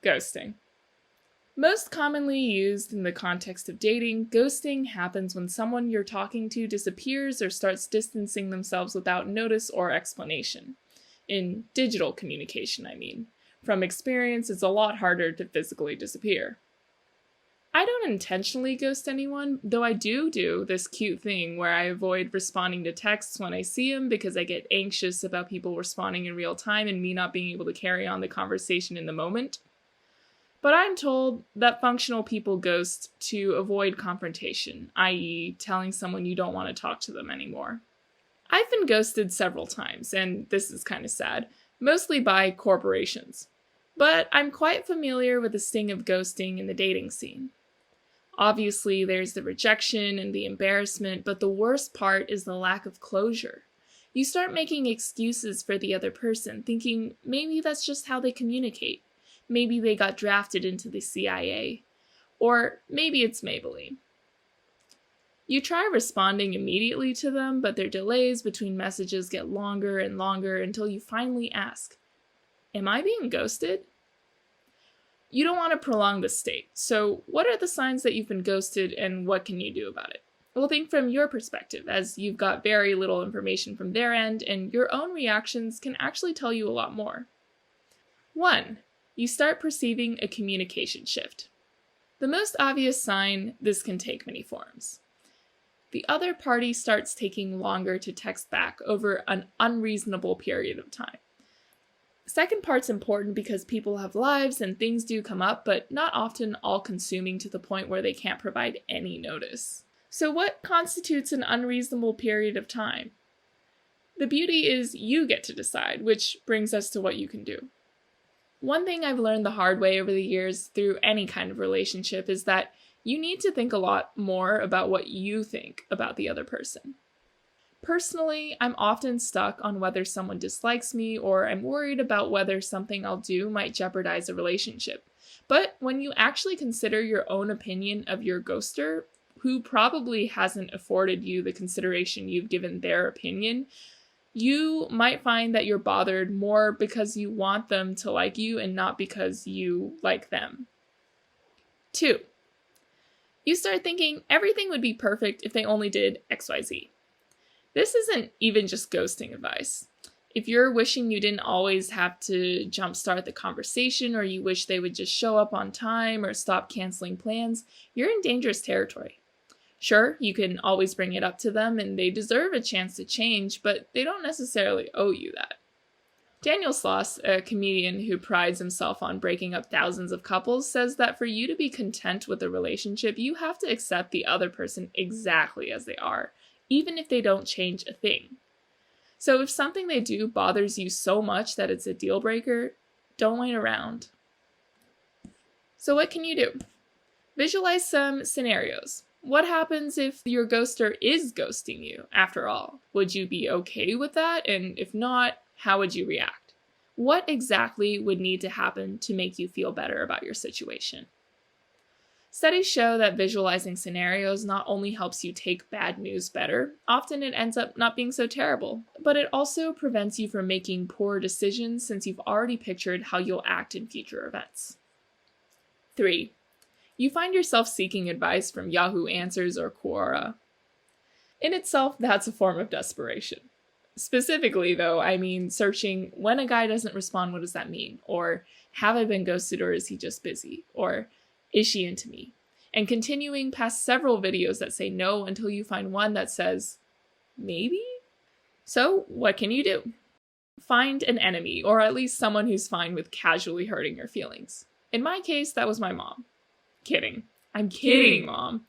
Ghosting. Most commonly used in the context of dating, ghosting happens when someone you're talking to disappears or starts distancing themselves without notice or explanation. In digital communication, I mean. From experience, it's a lot harder to physically disappear. I don't intentionally ghost anyone, though I do this cute thing where I avoid responding to texts when I see them because I get anxious about people responding in real time and me not being able to carry on the conversation in the moment. But I'm told that functional people ghost to avoid confrontation, i.e., telling someone you don't want to talk to them anymore. I've been ghosted several times, and this is kind of sad, mostly by corporations. But I'm quite familiar with the sting of ghosting in the dating scene. Obviously, there's the rejection and the embarrassment, but the worst part is the lack of closure. You start making excuses for the other person, thinking maybe that's just how they communicate. Maybe they got drafted into the CIA. Or maybe it's Maybelline. You try responding immediately to them, but their delays between messages get longer and longer until you finally ask, "Am I being ghosted?" You don't want to prolong the state, so what are the signs that you've been ghosted and what can you do about it? Well, think from your perspective, as you've got very little information from their end, and your own reactions can actually tell you a lot more. 1. You start perceiving a communication shift. The most obvious sign, this can take many forms. The other party starts taking longer to text back over an unreasonable period of time. Second part's important because people have lives and things do come up, but not often all-consuming to the point where they can't provide any notice. So what constitutes an unreasonable period of time? The beauty is you get to decide, which brings us to what you can do. One thing I've learned the hard way over the years through any kind of relationship is that you need to think a lot more about what you think about the other person. Personally, I'm often stuck on whether someone dislikes me or I'm worried about whether something I'll do might jeopardize a relationship. But when you actually consider your own opinion of your ghoster, who probably hasn't afforded you the consideration you've given their opinion, you might find that you're bothered more because you want them to like you and not because you like them. 2. You start thinking everything would be perfect if they only did XYZ. This isn't even just ghosting advice. If you're wishing you didn't always have to jumpstart the conversation, or you wish they would just show up on time or stop canceling plans, you're in dangerous territory. Sure, you can always bring it up to them and they deserve a chance to change, but they don't necessarily owe you that. Daniel Sloss, a comedian who prides himself on breaking up thousands of couples, says that for you to be content with a relationship, you have to accept the other person exactly as they are, even if they don't change a thing. So if something they do bothers you so much that it's a deal breaker, don't wait around. So what can you do? Visualize some scenarios. What happens if your ghoster is ghosting you, after all? Would you be okay with that? And if not, how would you react? What exactly would need to happen to make you feel better about your situation? Studies show that visualizing scenarios not only helps you take bad news better, often it ends up not being so terrible, but it also prevents you from making poor decisions since you've already pictured how you'll act in future events. 3. You find yourself seeking advice from Yahoo Answers or Quora. In itself, that's a form of desperation. Specifically, though, I mean searching, when a guy doesn't respond, what does that mean? Or, have I been ghosted or is he just busy? Or, is she into me? And continuing past several videos that say no until you find one that says, maybe? So, what can you do? Find an enemy, or at least someone who's fine with casually hurting your feelings. In my case, that was my mom. Kidding. I'm kidding, Mom.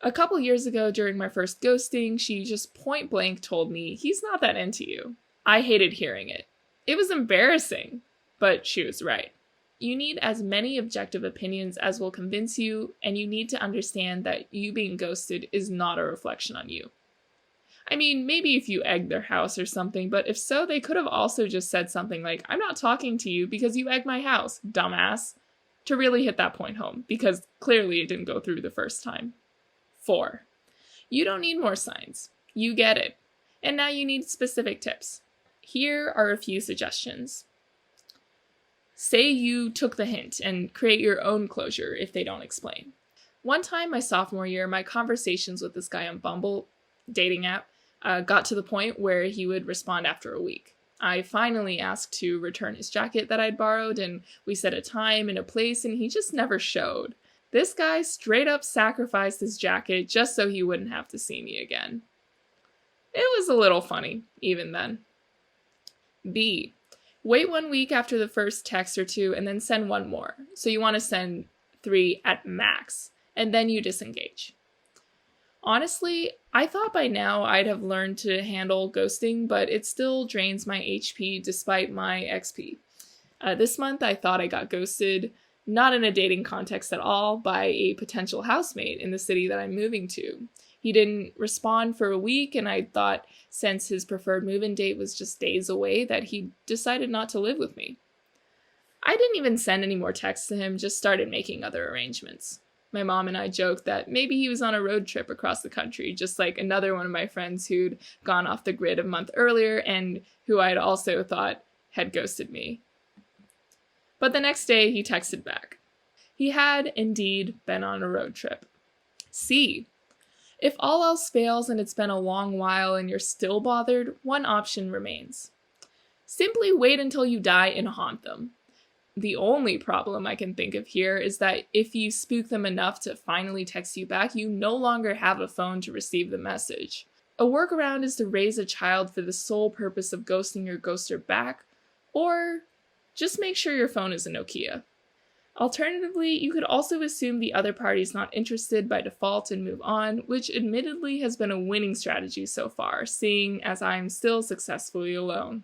A couple years ago during my first ghosting, she just point blank told me, he's not that into you. I hated hearing it. It was embarrassing, but she was right. You need as many objective opinions as will convince you, and you need to understand that you being ghosted is not a reflection on you. I mean, maybe if you egged their house or something, but if so, they could have also just said something like, I'm not talking to you because you egged my house, dumbass. To really hit that point home, because clearly it didn't go through the first time. 4. You don't need more signs. You get it. And now you need specific tips. Here are a few suggestions. Say you took the hint and create your own closure if they don't explain. One time, my sophomore year, my conversations with this guy on Bumble, dating app, got to the point where he would respond after a week. I finally asked to return his jacket that I'd borrowed, and we set a time and a place, and he just never showed. This guy straight up sacrificed his jacket just so he wouldn't have to see me again. It was a little funny, even then. B. Wait 1 week after the first text or two and then send one more. So you want to send 3 at max, and then you disengage. Honestly, I thought by now I'd have learned to handle ghosting, but it still drains my HP despite my XP. This month I thought I got ghosted, not in a dating context at all, by a potential housemate in the city that I'm moving to. He didn't respond for a week, and I thought since his preferred move-in date was just days away that he decided not to live with me. I didn't even send any more texts to him, just started making other arrangements. My mom and I joked that maybe he was on a road trip across the country, just like another one of my friends who'd gone off the grid a month earlier and who I'd also thought had ghosted me. But the next day, he texted back. He had indeed been on a road trip. C. If all else fails and it's been a long while and you're still bothered, one option remains. Simply wait until you die and haunt them. The only problem I can think of here is that if you spook them enough to finally text you back, you no longer have a phone to receive the message. A workaround is to raise a child for the sole purpose of ghosting your ghoster back, or just make sure your phone is a Nokia. Alternatively, you could also assume the other party's not interested by default and move on, which admittedly has been a winning strategy so far, seeing as I'm still successfully alone.